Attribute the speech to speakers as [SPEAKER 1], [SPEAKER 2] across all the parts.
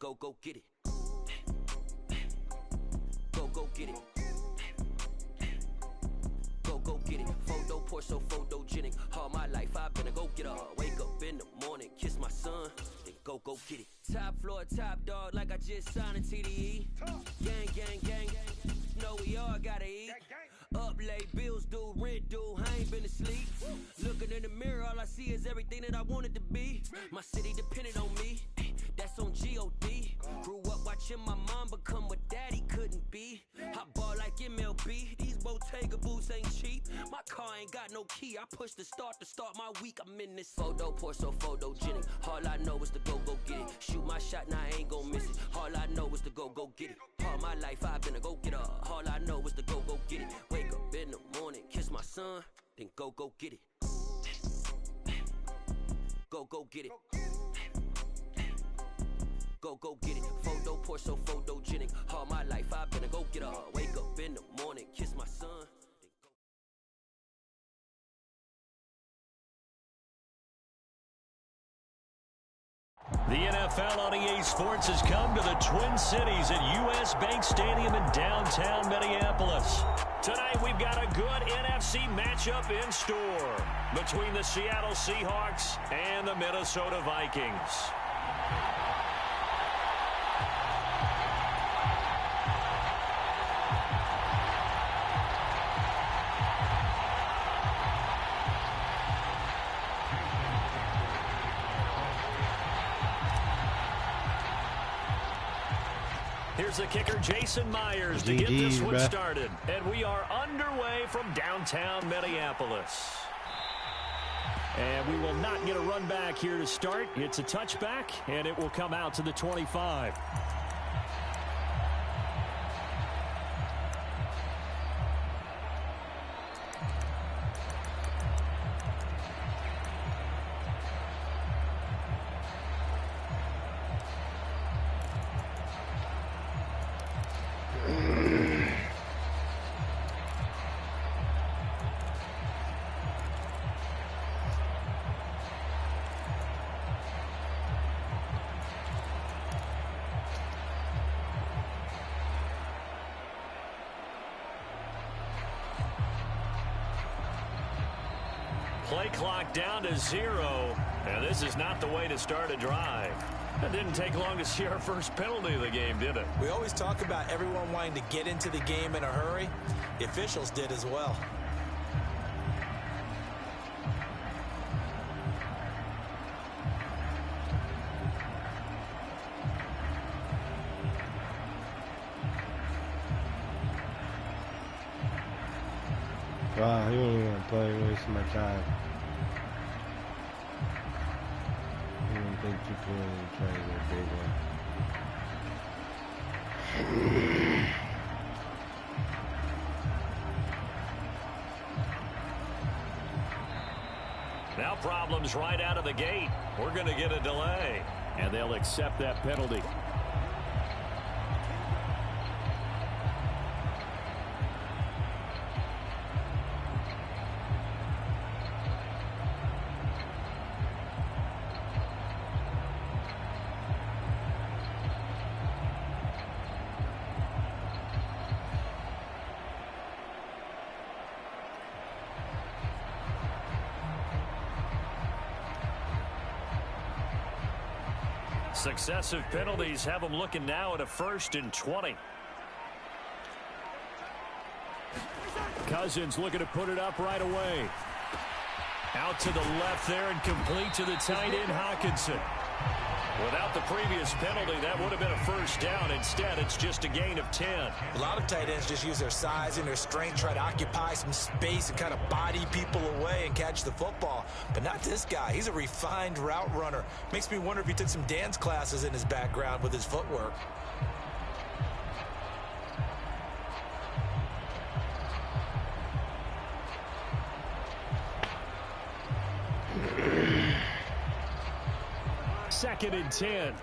[SPEAKER 1] go get it. Go get it. Go get it. Photo pour so photogenic. All my life I've been a go getter. Wake up in the morning, kiss my son, then go get it. Top floor, top dog, like I just signed a TDE. Gang, gang, gang. Know we all gotta eat. Up late, bills due, rent due, I ain't been asleep. Looking in the mirror, all I see is everything that I wanted to be. My city depended on me, that's on G.O.D. Grew up watching my mom become what daddy couldn't be. I ball like MLB, these Bottega boots ain't cheap. My car ain't got no key, I push the start to start my week. I'm in this photo pour so photogenic. All I know is to go get it. Shoot my shot, now I ain't gon' miss it. All I know is to go get it. All my life I've been a go getter. All I know is to go get it. Wake up in the morning, kiss my son, then go get it. Go get it. Go get it. Photo pour so photogenic. All my life I've been a go getter. Wake up in the morning, kiss my son.
[SPEAKER 2] The NFL on EA Sports has come to the Twin Cities at U.S. Bank Stadium in downtown Minneapolis. Tonight we've got a good NFC matchup in store between the Seattle Seahawks and the Minnesota Vikings. Here's the kicker, Jason Myers, to get this one started. And we are underway from downtown Minneapolis. And we will not get a run back here to start. It's a touchback, and it will come out to the 25. Play clock down to 0, and this is not the way to start a drive. It didn't take long to see our first penalty of the game, did it?
[SPEAKER 3] We always talk about everyone wanting to get into the game in a hurry. The officials did as well.
[SPEAKER 4] Wow, you don't even want to play, wasting my time. You don't think you could try to get a big one.
[SPEAKER 2] Now problems right out of the gate. We're going to get a delay, and they'll accept that penalty. Successive penalties have them looking now at a 1st and 20. Cousins looking to put it up right away. Out to the left there and complete to the tight end, Hawkinson. Without the previous penalty, that would have been a 1st down. Instead, it's just a gain of 10.
[SPEAKER 3] A lot of tight ends just use their size and their strength, try to occupy some space and kind of body people away and catch the football. But not this guy. He's a refined route runner. Makes me wonder if he took some dance classes in his background with his footwork.
[SPEAKER 2] Second and 10.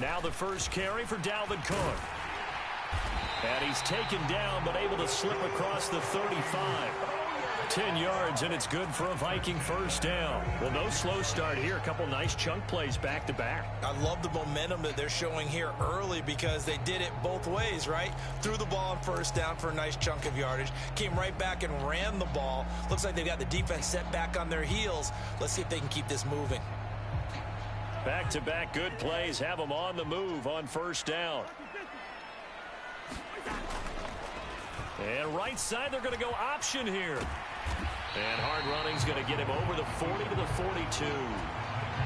[SPEAKER 2] Now the first carry for Dalvin Cook. And he's taken down but able to slip across the 35. 10 yards, and it's good for a Viking first down. Well, no slow start here. A couple nice chunk plays back-to-back.
[SPEAKER 3] I love the momentum that they're showing here early because they did it both ways, right? Threw the ball on first down for a nice chunk of yardage. Came right back and ran the ball. Looks like they've got the defense set back on their heels. Let's see if they can keep this moving.
[SPEAKER 2] Back-to-back good plays have them on the move on first down. And right side, they're going to go option here. And hard running's going to get him over the 40 to the 42.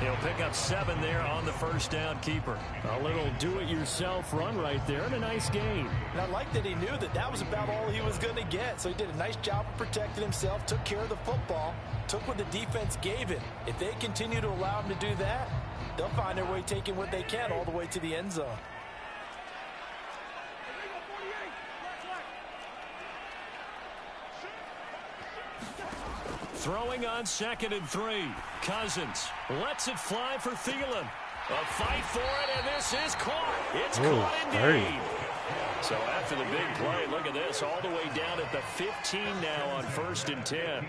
[SPEAKER 2] He'll pick up 7 there on the first down keeper. A little do-it-yourself run right there and a nice gain.
[SPEAKER 3] And I like that he knew that that was about all he was going to get. So he did a nice job of protecting himself, took care of the football, took what the defense gave him. If they continue to allow him to do that, they'll find their way taking what they can all the way to the end zone.
[SPEAKER 2] Throwing on 2nd and 3. Cousins lets it fly for Thielen. A fight for it, and this is caught. It's caught indeed. So after the big play, look at this, all the way down at the 15 now on 1st and 10.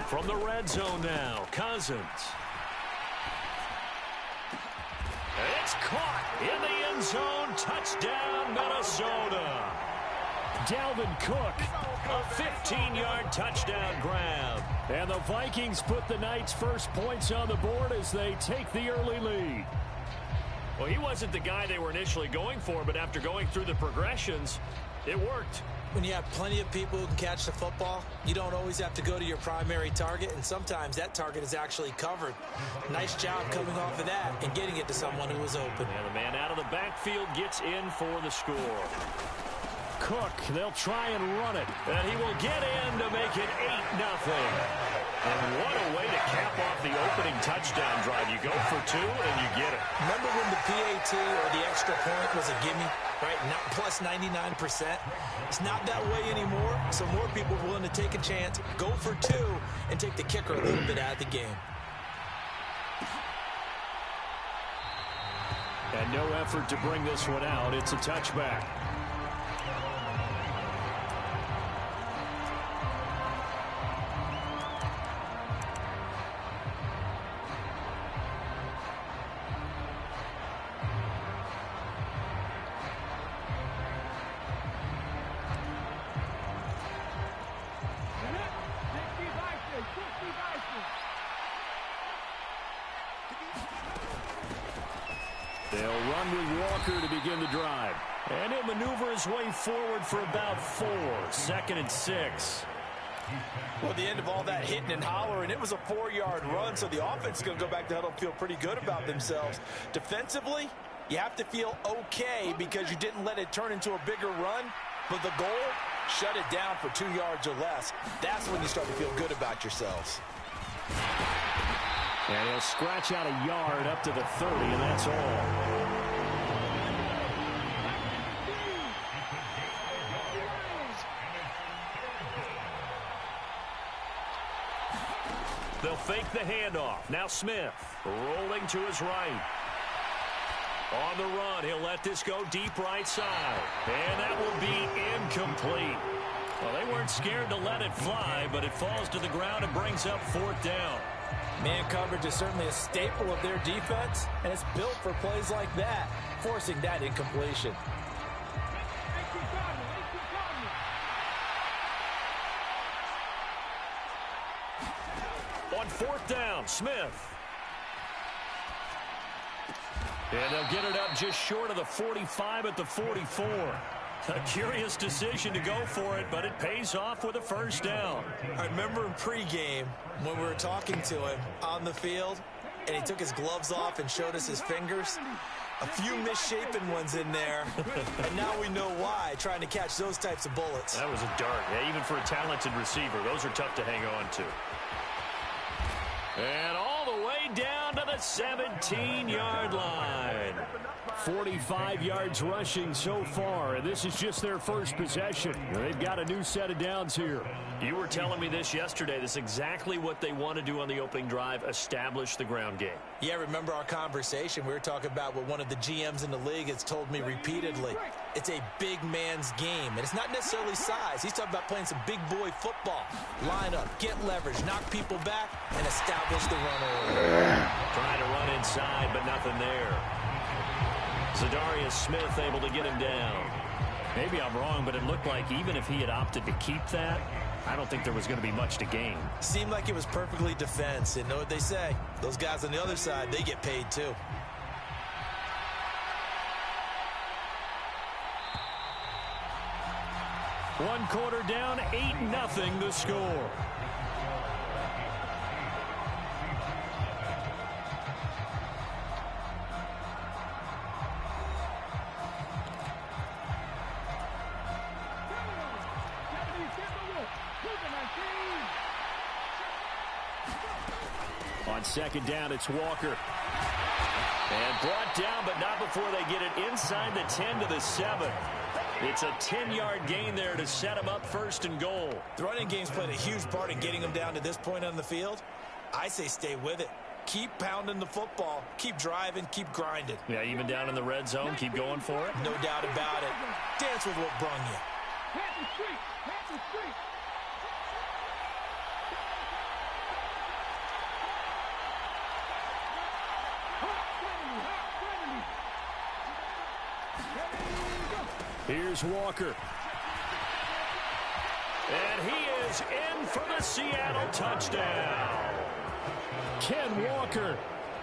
[SPEAKER 2] From the red zone now, Cousins. It's caught in the end zone. Touchdown, Minnesota. Dalvin Cook, a 15-yard touchdown grab. And the Vikings put the Knights' first points on the board as they take the early lead. Well, he wasn't the guy they were initially going for, but after going through the progressions, it worked.
[SPEAKER 3] When you have plenty of people who can catch the football, you don't always have to go to your primary target, and sometimes that target is actually covered. Nice job coming off of that and getting it to someone who was open.
[SPEAKER 2] And the man out of the backfield gets in for the score. Cook, they'll try and run it, and he will get in to make it 8-0. And what a way to cap off the opening touchdown drive. You go for 2 and you get it.
[SPEAKER 3] Remember when the PAT or the extra point was a gimme, right? Not plus 99%. It's not that way anymore, so more people are willing to take a chance, go for 2, and take the kicker a little bit out of the game.
[SPEAKER 2] And no effort to bring this one out. It's a touchback. They'll run with Walker to begin the drive. And he'll maneuver his way forward for about 4. 2nd and 6.
[SPEAKER 3] Well, at the end of all that hitting and hollering, it was a 4-yard run, so the offense is going to go back to huddle and feel pretty good about themselves. Defensively, you have to feel okay because you didn't let it turn into a bigger run, but the goal, shut it down for 2 yards or less. That's when you start to feel good about yourselves.
[SPEAKER 2] And he'll scratch out a yard up to the 30, and that's all. They'll fake the handoff. Now Smith rolling to his right. On the run, he'll let this go deep right side. And that will be incomplete. Well, they weren't scared to let it fly, but it falls to the ground and brings up 4th down.
[SPEAKER 3] Man coverage is certainly a staple of their defense, and it's built for plays like that, forcing that incompletion.
[SPEAKER 2] On 4th down, Smith. And they'll get it up just short of the 45 at the 44. A curious decision to go for it, but it pays off with a first down.
[SPEAKER 3] I remember in pregame when we were talking to him on the field, and he took his gloves off and showed us his fingers. A few misshapen ones in there, and now we know why, trying to catch those types of bullets.
[SPEAKER 2] That was a dart. Yeah, even for a talented receiver, those are tough to hang on to. And all the way down to the 17-yard line. 45 yards rushing so far, and this is just their first possession. They've got a new set of downs here. You were telling me this yesterday. This is exactly what they want to do on the opening drive, establish the ground game.
[SPEAKER 3] Yeah, remember our conversation? We were talking about what one of the GMs in the league has told me repeatedly. It's a big man's game, and it's not necessarily size. He's talking about playing some big boy football. Line up, get leverage, knock people back, and establish the run order.
[SPEAKER 2] Trying to run inside, but nothing there. Zadarius Smith able to get him down. Maybe I'm wrong, but it looked like even if he had opted to keep that, I don't think there was going to be much to gain.
[SPEAKER 3] Seemed like it was perfectly defense, and know what they say. Those guys on the other side, they get paid too.
[SPEAKER 2] One quarter down, 8-0 the score. On second down, it's Walker. And brought down, but not before they get it inside the 10 to the 7. It's a 10-yard gain there to set him up first and goal.
[SPEAKER 3] The running game's played a huge part in getting them down to this point on the field. I say stay with it. Keep pounding the football. Keep driving. Keep grinding.
[SPEAKER 2] Yeah, even down in the red zone, keep going for it.
[SPEAKER 3] No doubt about it. Dance with what brung you.
[SPEAKER 2] Here's Walker. And he is in for the Seattle touchdown. Ken Walker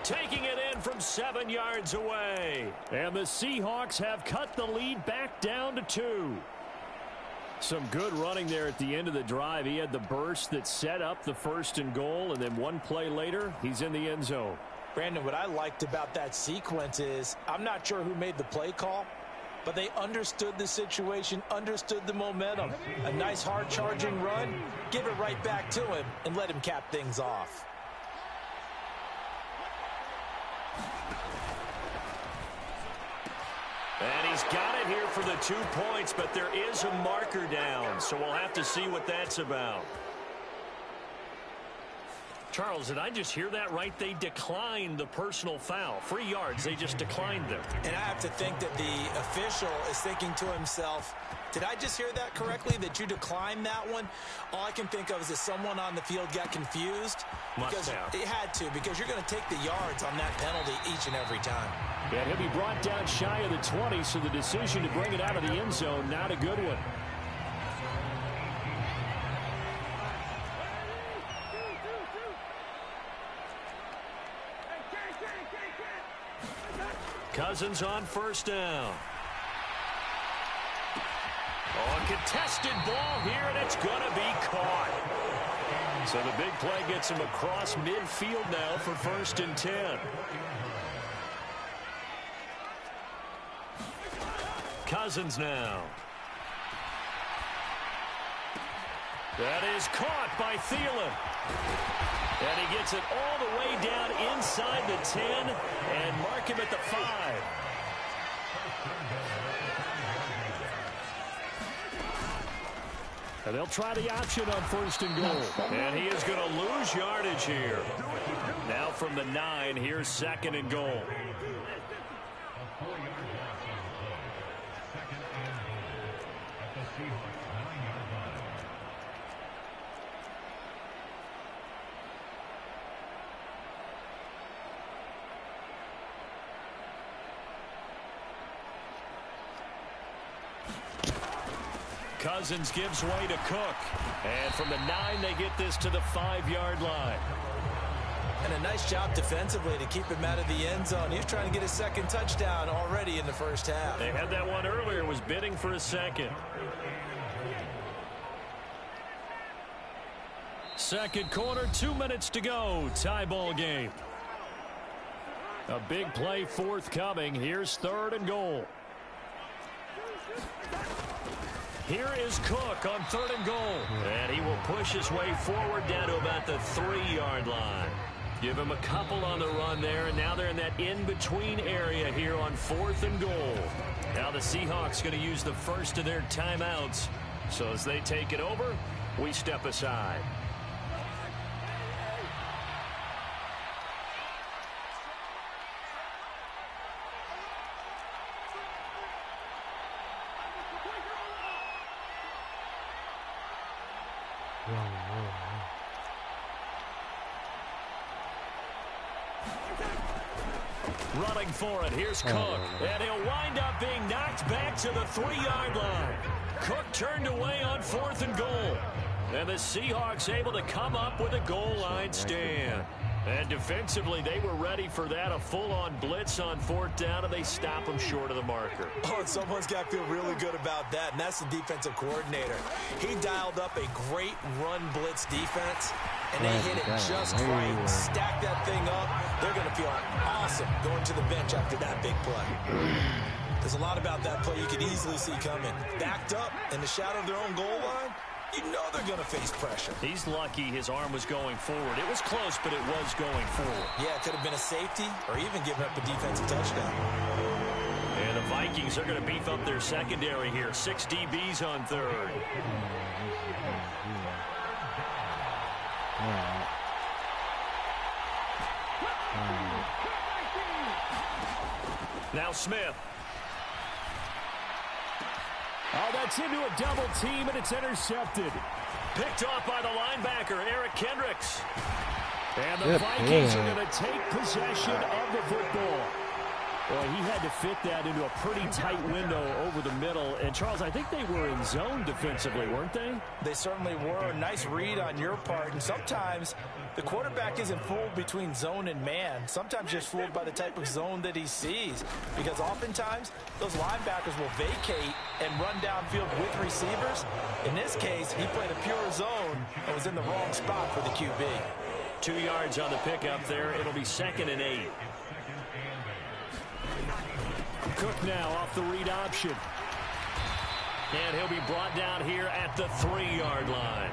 [SPEAKER 2] taking it in from 7 yards away. And the Seahawks have cut the lead back down to 2. Some good running there at the end of the drive. He had the burst that set up the first and goal, and then one play later, he's in the end zone.
[SPEAKER 3] Brandon, what I liked about that sequence is I'm not sure who made the play call, but they understood the situation, understood the momentum. A nice hard-charging run, give it right back to him, and let him cap things off.
[SPEAKER 2] And he's got it here for the 2 points, but there is a marker down, so we'll have to see what that's about. Charles, did I just hear that right? They declined the personal foul. 3 yards, they just declined them.
[SPEAKER 3] And I have to think that the official is thinking to himself, did I just hear that correctly, that you declined that one? All I can think of is that someone on the field got confused.
[SPEAKER 2] Must have.
[SPEAKER 3] It had to, because you're going to take the yards on that penalty each and every time.
[SPEAKER 2] And he'll be brought down shy of the 20, so the decision to bring it out of the end zone, not a good one. Cousins on first down. Oh, a contested ball here, and it's going to be caught. So the big play gets him across midfield now for 1st and 10. Cousins now. That is caught by Thielen. And he gets it all the way down inside the 10 and mark him at the 5. And they'll try the option on 1st and goal. And he is going to lose yardage here. Now from the 9, here's 2nd and goal. Cousins gives way to Cook. And from the 9, they get this to the 5-yard line.
[SPEAKER 3] And a nice job defensively to keep him out of the end zone. He was trying to get his 2nd touchdown already in the first half.
[SPEAKER 2] They had that one earlier, was bidding for a 2nd. 2nd quarter, 2 minutes to go. Tie ball game. A big play forthcoming. Here's 3rd and goal. Here is Cook on 3rd and goal. And he will push his way forward down to about the 3-yard line. Give him a couple on the run there, and now they're in that in-between area here on 4th and goal. Now the Seahawks going to use the first of their timeouts. So as they take it over, we step aside. Running for it, here's Cook, and he'll wind up being knocked back to the 3-yard line. Cook turned away on 4th and goal, and the Seahawks able to come up with a goal line stand. And defensively, they were ready for that, a full-on blitz on 4th down, and they stop them short of the marker.
[SPEAKER 3] Oh, and someone's got to feel really good about that, and that's the defensive coordinator. He dialed up a great run blitz defense, and they hit it just right, stack that thing up. They're going to feel awesome going to the bench after that big play. There's a lot about that play you could easily see coming. Backed up in the shadow of their own goal line, you know they're going to face pressure.
[SPEAKER 2] He's lucky his arm was going forward. It was close, but it was going forward.
[SPEAKER 3] Yeah, it could have been a safety or even given up a defensive touchdown.
[SPEAKER 2] And the Vikings are going to beef up their secondary here. 6 DBs on 3rd. Now Smith.
[SPEAKER 5] Oh, that's into a double team, and it's intercepted.
[SPEAKER 2] Picked off by the linebacker, Eric Kendricks. And the Vikings are going to take possession of the football. Well, he had to fit that into a pretty tight window over the middle. And, Charles, I think they were in zone defensively, weren't they?
[SPEAKER 3] They certainly were. Nice read on your part. And sometimes the quarterback isn't fooled between zone and man. Sometimes just fooled by the type of zone that he sees. Because oftentimes, those linebackers will vacate and run downfield with receivers. In this case, he played a pure zone and was in the wrong spot for the QB.
[SPEAKER 2] 2 yards on the pickup there. It'll be 2nd and 8.
[SPEAKER 5] Cook now off the read option.
[SPEAKER 2] And he'll be brought down here at the 3-yard line.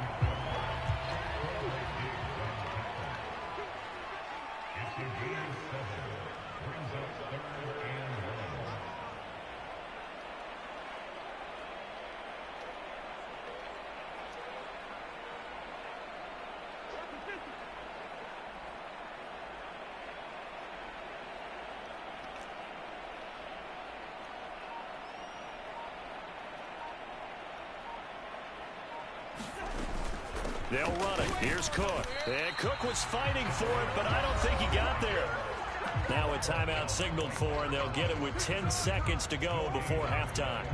[SPEAKER 2] They'll run it. Here's Cook. And Cook was fighting for it, but I don't think he got there. Now a timeout signaled for, and they'll get it with 10 seconds to go before halftime.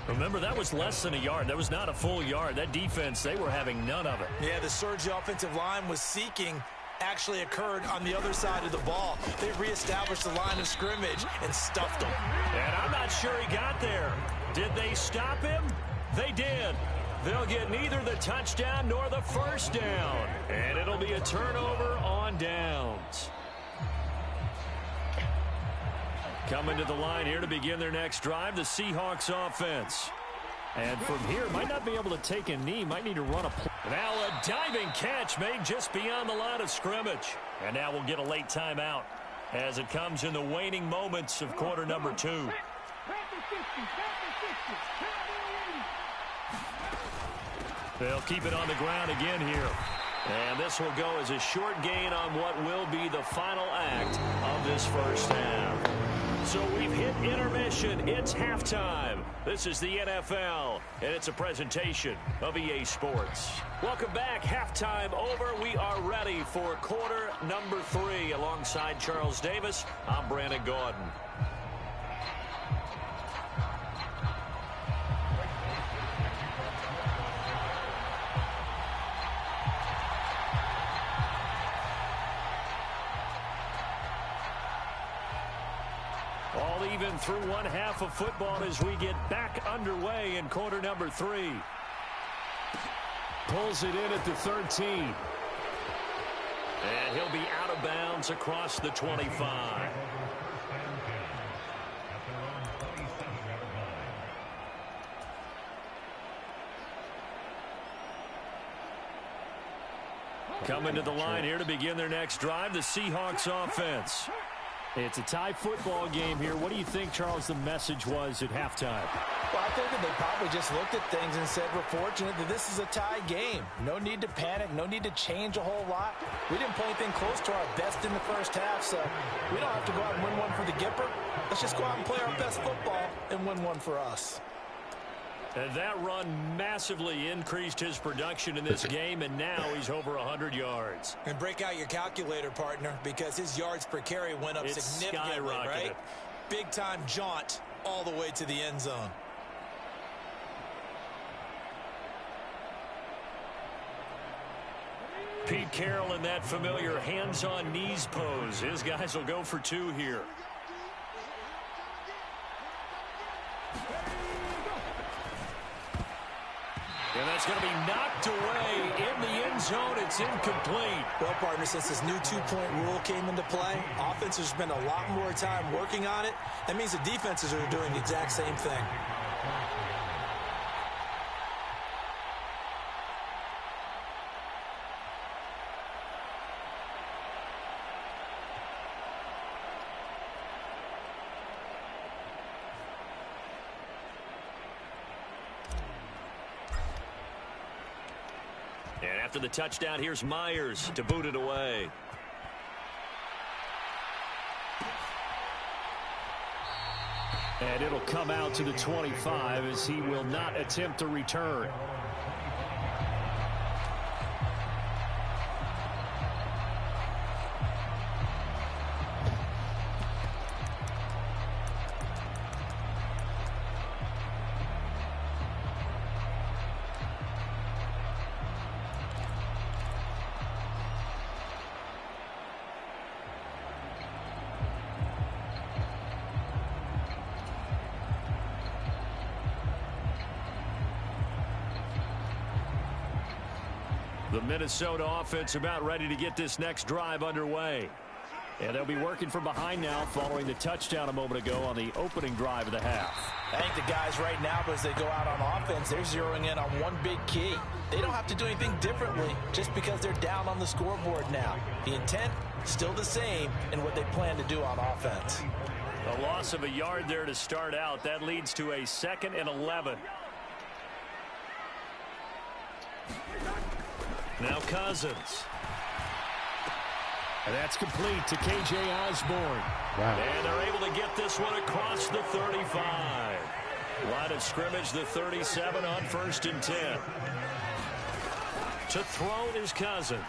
[SPEAKER 2] Remember, that was less than a yard. That was not a full yard. That defense, they were having none of it.
[SPEAKER 3] Yeah, the surge the offensive line was seeking actually occurred on the other side of the ball. They reestablished the line of scrimmage and stuffed them.
[SPEAKER 2] And I'm not sure he got there. Did they stop him? They did. They'll get neither the touchdown nor the first down. And it'll be a turnover on downs. Coming to the line here to begin their next drive, the Seahawks offense. And from here, might not be able to take a knee, might need to run a play. Now a diving catch made just beyond the line of scrimmage. And now we'll get a late timeout as it comes in the waning moments of quarter number 2. They'll keep it on the ground again here. And this will go as a short gain on what will be the final act of this first half. So we've hit intermission. It's halftime. This is the NFL, and it's a presentation of EA Sports. Welcome back. Halftime over. We are ready for quarter number 3. Alongside Charles Davis, I'm Brandon Gaudin. All even through one half of football as we get back underway in quarter number 3.
[SPEAKER 5] Pulls it in at the 13.
[SPEAKER 2] And he'll be out of bounds across the 25. Coming to the line here to begin their next drive, the Seahawks offense.
[SPEAKER 5] It's a tie football game here. What do you think, Charles, the message was at halftime?
[SPEAKER 3] Well, I think that they probably just looked at things and said, we're fortunate that this is a tie game. No need to panic. No need to change a whole lot. We didn't play anything close to our best in the first half, so we don't have to go out and win one for the Gipper. Let's just go out and play our best football and win one for us.
[SPEAKER 2] And that run massively increased his production in this game, and now he's over 100 yards.
[SPEAKER 3] And break out your calculator, partner, because his yards per carry went up significantly, right? Big-time jaunt all the way to the end zone.
[SPEAKER 2] Pete Carroll in that familiar hands-on knees pose. His guys will go for 2 here. And that's going to be knocked away in the end zone. It's incomplete.
[SPEAKER 3] Well, partner, since this new two-point rule came into play, offenses spend a lot more time working on it. That means the defenses are doing the exact same thing.
[SPEAKER 2] And after the touchdown, here's Myers to boot it away.
[SPEAKER 5] And it'll come out to the 25 as he will not attempt to return.
[SPEAKER 2] The Minnesota offense about ready to get this next drive underway.
[SPEAKER 5] And they'll be working from behind now following the touchdown a moment ago on the opening drive of the half.
[SPEAKER 3] I think the guys right now, as they go out on offense, they're zeroing in on one big key. They don't have to do anything differently just because they're down on the scoreboard now. The intent, still the same in what they plan to do on offense.
[SPEAKER 2] A loss of a yard there to start out. That leads to a 2nd and 11. Now Cousins.
[SPEAKER 5] And that's complete to K.J. Osborne.
[SPEAKER 4] Wow.
[SPEAKER 2] And they're able to get this one across the 35. Line of scrimmage, the 37 on 1st and 10. To throw is Cousins.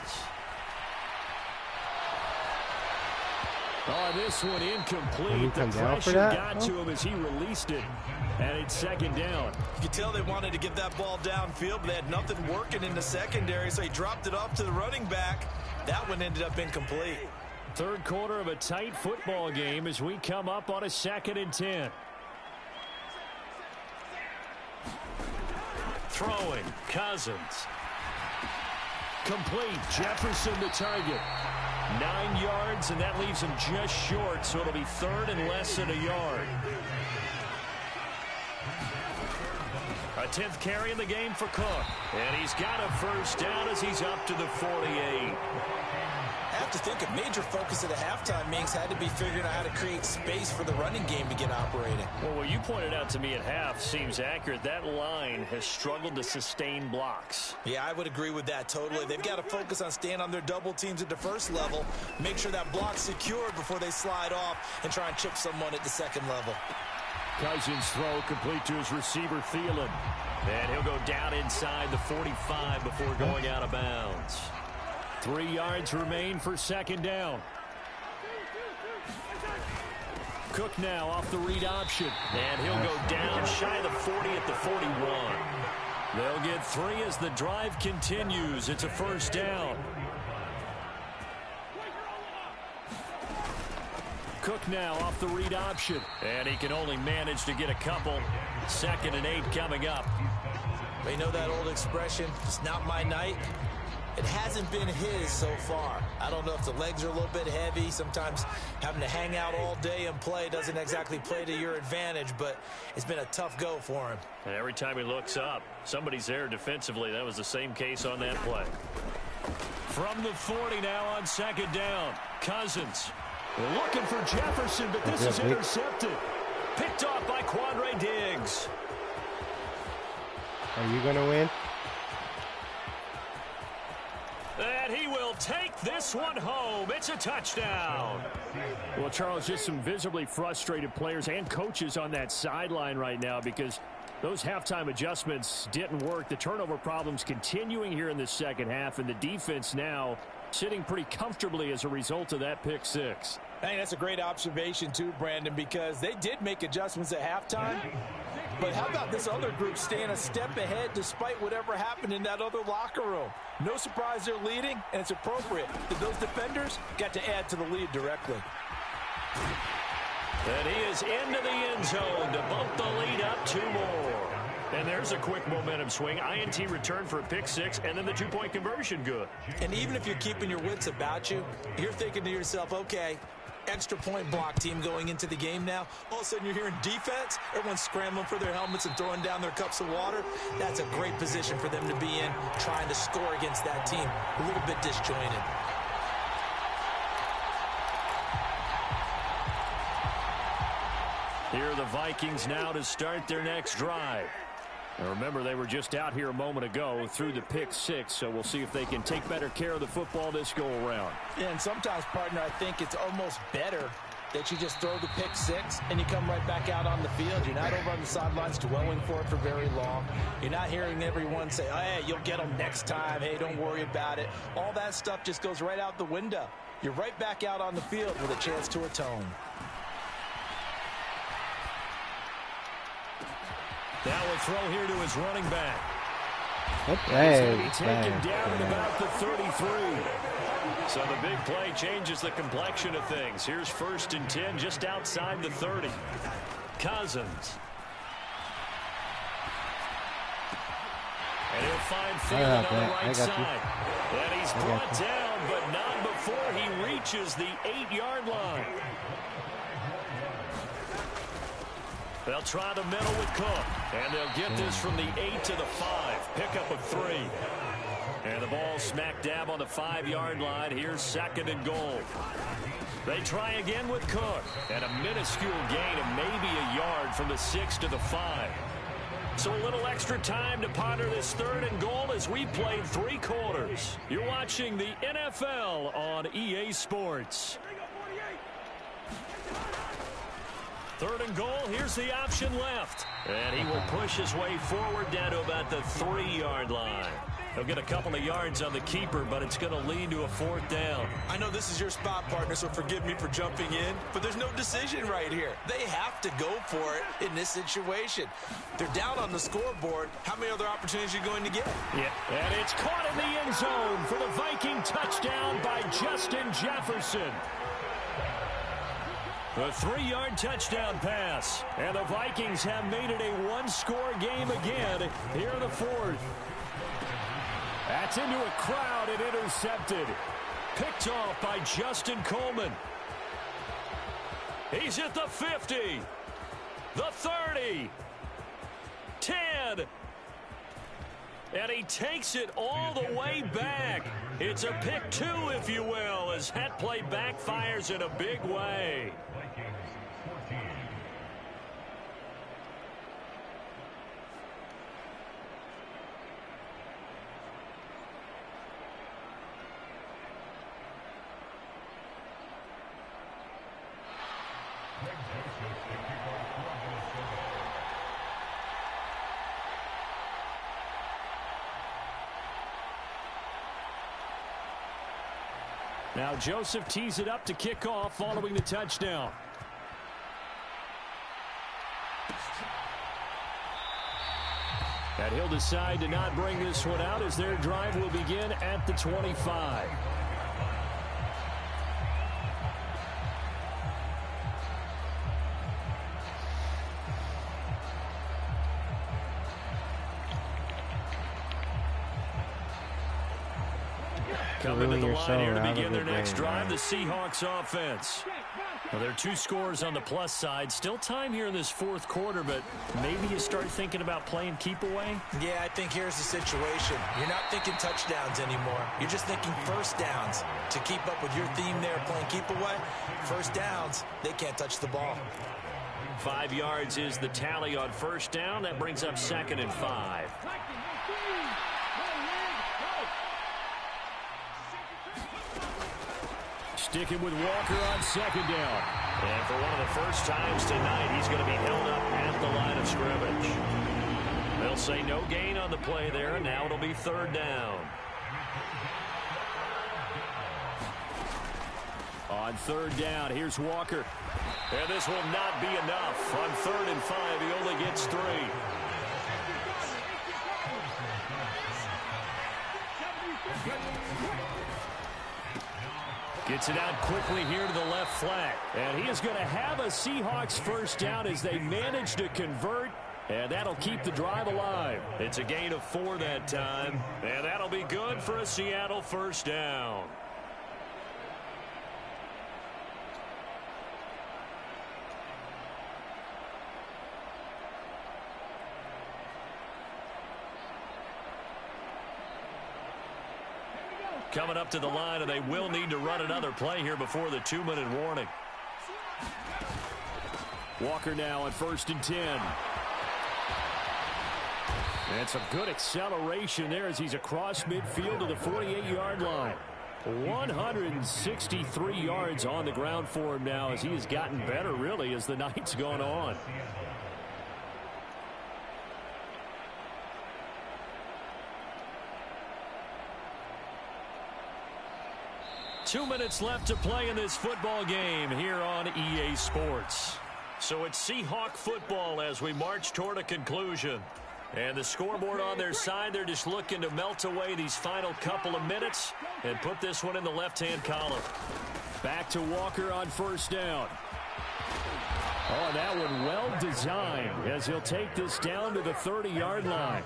[SPEAKER 5] Oh, this one incomplete. The pressure got to him as he released it. And it's 2nd down.
[SPEAKER 3] You could tell they wanted to get that ball downfield, but they had nothing working in the secondary, so he dropped it off to the running back. That one ended up incomplete.
[SPEAKER 5] Third quarter of a tight football game as we come up on a 2nd and 10.
[SPEAKER 2] Throwing, Cousins.
[SPEAKER 5] Complete, Jefferson the target.
[SPEAKER 2] 9 yards, and that leaves him just short, so it'll be 3rd and less than a yard. A 10th carry in the game for Cook. And he's got a 1st down as he's up to the 48.
[SPEAKER 3] I have to think a major focus of the halftime meetings had to be figuring out how to create space for the running game to get operating.
[SPEAKER 2] Well, what you pointed out to me at half seems accurate. That line has struggled to sustain blocks.
[SPEAKER 3] Yeah, I would agree with that totally. They've got to focus on staying on their double teams at the first level, make sure that block's secured before they slide off and try and chip someone at the second level.
[SPEAKER 5] Cousins throw complete to his receiver, Thielen.
[SPEAKER 2] And he'll go down inside the 45 before going out of bounds.
[SPEAKER 5] 3 yards remain for 2nd down. Cook now off the read option.
[SPEAKER 2] And he'll go down shy of the 40 at the 41. They'll get 3 as the drive continues. It's a 1st down.
[SPEAKER 5] Cook now off the read option.
[SPEAKER 2] And he can only manage to get a couple. 2nd and 8 coming up.
[SPEAKER 3] You know that old expression, it's not my night? It hasn't been his so far. I don't know if the legs are a little bit heavy. Sometimes having to hang out all day and play doesn't exactly play to your advantage, but it's been a tough go for him.
[SPEAKER 2] And every time he looks up, somebody's there defensively. That was the same case on that play. From the 40 now on second down. Cousins looking for Jefferson, but this is intercepted. Picked off by Quandre Diggs.
[SPEAKER 4] Are you going to win?
[SPEAKER 2] And he will take this one home. It's a touchdown.
[SPEAKER 5] Well, Charles, just some visibly frustrated players and coaches on that sideline right now because those halftime adjustments didn't work. The turnover problems continuing here in the second half, and the defense now sitting pretty comfortably as a result of that pick six.
[SPEAKER 3] I think that's a great observation too, Brandon, because they did make adjustments at halftime. But how about this other group staying a step ahead despite whatever happened in that other locker room? No surprise they're leading, and it's appropriate that those defenders got to add to the lead directly.
[SPEAKER 2] And he is into the end zone to bump the lead up 2 more. And there's a quick momentum swing. INT return for a pick six, and then the 2-point conversion good.
[SPEAKER 3] And even if you're keeping your wits about you, you're thinking to yourself, okay, extra point block team going into the game now. All of a sudden you're hearing defense. Everyone's scrambling for their helmets and throwing down their cups of water. That's a great position for them to be in, trying to score against that team. A little bit disjointed.
[SPEAKER 2] Here are the Vikings now to start their next drive. Now remember, they were just out here a moment ago through the pick six, so we'll see if they can take better care of the football this go-around.
[SPEAKER 3] Yeah, and sometimes, partner, I think it's almost better that you just throw the pick six and you come right back out on the field. You're not over on the sidelines dwelling for it for very long. You're not hearing everyone say, oh, hey, you'll get them next time. Hey, don't worry about it. All that stuff just goes right out the window. You're right back out on the field with a chance to atone.
[SPEAKER 2] Now a throw here to his running back.
[SPEAKER 4] Hey,
[SPEAKER 2] He's taken down at about the 33. So the big play changes the complexion of things. Here's 1st and 10 just outside the 30. Cousins. And he'll find Thielen on the right side. And he's brought down, but not before he reaches the 8-yard line. They'll try the middle with Cook. And they'll get this from the 8 to the 5. Pickup of 3. And the ball smack dab on the 5-yard line. Here's 2nd and goal. They try again with Cook. And a minuscule gain of maybe a yard from the 6 to the 5. So a little extra time to ponder this 3rd and goal as we played 3 quarters. You're watching the NFL on EA Sports. 3rd and goal. Here's the option left. And he will push his way forward down to about the 3-yard line. He'll get a couple of yards on the keeper, but it's going to lead to a 4th down.
[SPEAKER 3] I know this is your spot, partner, so forgive me for jumping in, but there's no decision right here. They have to go for it in this situation. They're down on the scoreboard. How many other opportunities are you going to get?
[SPEAKER 2] Yeah, and it's caught in the end zone for the Viking touchdown by Justin Jefferson. The 3-yard touchdown pass. And the Vikings have made it a 1-score game again here in the 4th. That's into a crowd and intercepted. Picked off by Justin Coleman. He's at the 50. The 30. 10. And he takes it all the way back. It's a pick 2, if you will, as that play backfires in a big way. Now Joseph tees it up to kick off following the touchdown. And he'll decide to not bring this one out as their drive will begin at the 25. coming to the line here to begin their next drive, the Seahawks offense. Well, there are 2 scores on the plus side. Still time here in this fourth quarter, but maybe you start thinking about playing keep away?
[SPEAKER 3] Yeah, I think here's the situation. You're not thinking touchdowns anymore. You're just thinking first downs. To keep up with your theme there, playing keep away, first downs, they can't touch the ball.
[SPEAKER 2] 5 yards is the tally on first down. That brings up 2nd and 5.
[SPEAKER 5] Sticking with Walker on 2nd down.
[SPEAKER 2] And for one of the first times tonight, he's going to be held up at the line of scrimmage. They'll say no gain on the play there, and now it'll be 3rd down.
[SPEAKER 5] On 3rd down, here's Walker.
[SPEAKER 2] And this will not be enough. On 3rd and 5, he only gets 3.
[SPEAKER 5] Gets it out quickly here to the left flank. And he is going to have a Seahawks first down as they manage to convert. And that'll keep the drive alive.
[SPEAKER 2] It's a gain of 4 that time. And that'll be good for a Seattle first down. Coming up to the line, and they will need to run another play here before the 2-minute warning.
[SPEAKER 5] Walker now on 1st and 10. And some good acceleration there as he's across midfield to the 48-yard line. 163 yards on the ground for him now as he has gotten better, really, as the night's gone on.
[SPEAKER 2] Two minutes left to play in this football game here on EA Sports. So it's Seahawk football as we march toward a conclusion. And the scoreboard on their side, they're just looking to melt away these final couple of minutes and put this one in the left-hand column.
[SPEAKER 5] Back to Walker on 1st down. Oh, that one well designed as he'll take this down to the 30-yard line.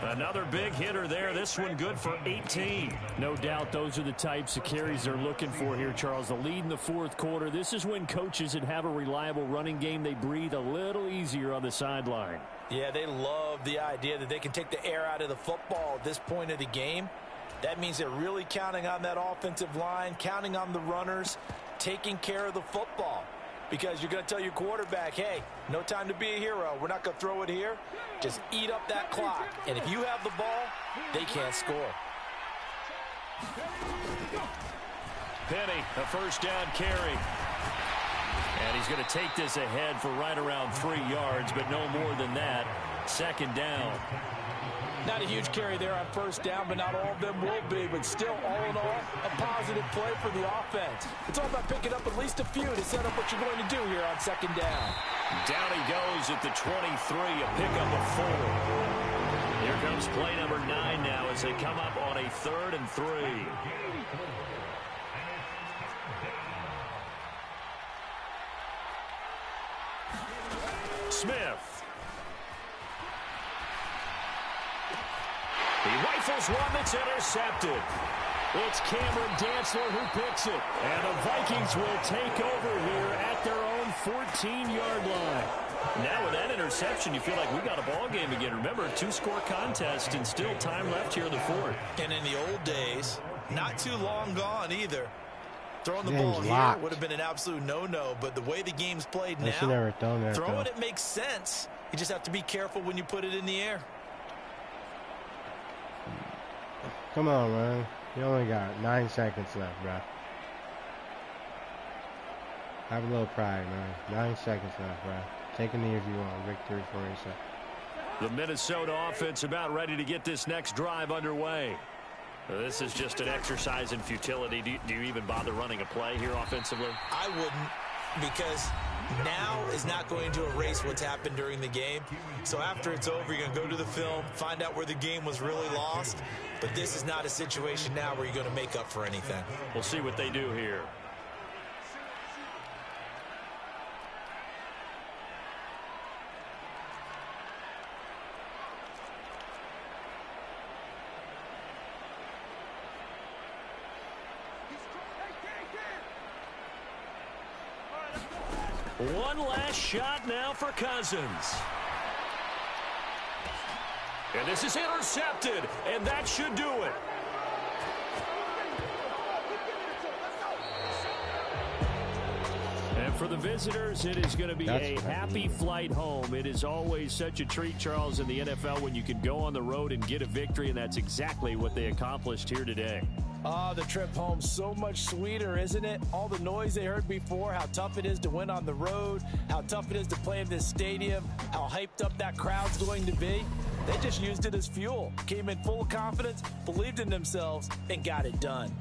[SPEAKER 2] Another big hitter there. This one good for 18.
[SPEAKER 5] No doubt those are the types of carries they're looking for here, Charles. The lead in the fourth quarter. This is when coaches that have a reliable running game, they breathe a little easier on the sideline.
[SPEAKER 3] Yeah, they love the idea that they can take the air out of the football at this point of the game. That means they're really counting on that offensive line, counting on the runners, taking care of the football. Because you're going to tell your quarterback, hey, no time to be a hero. We're not going to throw it here. Just eat up that clock. And if you have the ball, they can't score.
[SPEAKER 2] Penny, a first down carry. And he's going to take this ahead for right around 3 yards, but no more than that. 2nd down.
[SPEAKER 3] Not a huge carry there on first down, but not all of them will be. But still, all in all, a positive play for the offense. It's all about picking up at least a few to set up what you're going to do here on 2nd down.
[SPEAKER 2] Down he goes at the 23, a pickup of 4. Here comes play number 9 now as they come up on a 3rd and 3. Smith. He rifles one that's intercepted.
[SPEAKER 5] It's Cameron Dantzler who picks it. And the Vikings will take over here at their own 14-yard line.
[SPEAKER 2] Now with that interception, you feel like we got a ball game again. Remember, 2-score contest and still time left here in the fourth.
[SPEAKER 3] And in the old days, not too long gone either. Throwing the
[SPEAKER 4] Game's
[SPEAKER 3] ball
[SPEAKER 4] locked.
[SPEAKER 3] here would have been an absolute no-no, but the way the game's played
[SPEAKER 4] They should
[SPEAKER 3] now,
[SPEAKER 4] never thrown that,
[SPEAKER 3] throwing
[SPEAKER 4] though.
[SPEAKER 3] it makes sense. You just have to be careful when you put it in the air.
[SPEAKER 4] Come on, man. You only got 9 seconds left, bro. Have a little pride, man. 9 seconds left, bro. Take a knee if you want. Victory for yourself.
[SPEAKER 2] The Minnesota offense about ready to get this next drive underway. This is just an exercise in futility. Do you even bother running a play here offensively?
[SPEAKER 3] I wouldn't, because now is not going to erase what's happened during the game. So after it's over, you're going to go to the film, find out where the game was really lost. But this is not a situation now where you're going to make up for anything.
[SPEAKER 2] We'll see what they do here. One last shot now for Cousins. And this is intercepted, and that should do it. And for the visitors, it is going to be a happy flight home. It is always such a treat, Charles, in the NFL when you can go on the road and get a victory, and that's exactly what they accomplished here today.
[SPEAKER 3] The trip home so much sweeter, isn't it? All the noise they heard before, how tough it is to win on the road, how tough it is to play in this stadium, how hyped up that crowd's going to be. They just used it as fuel, came in full of confidence, believed in themselves, and got it done.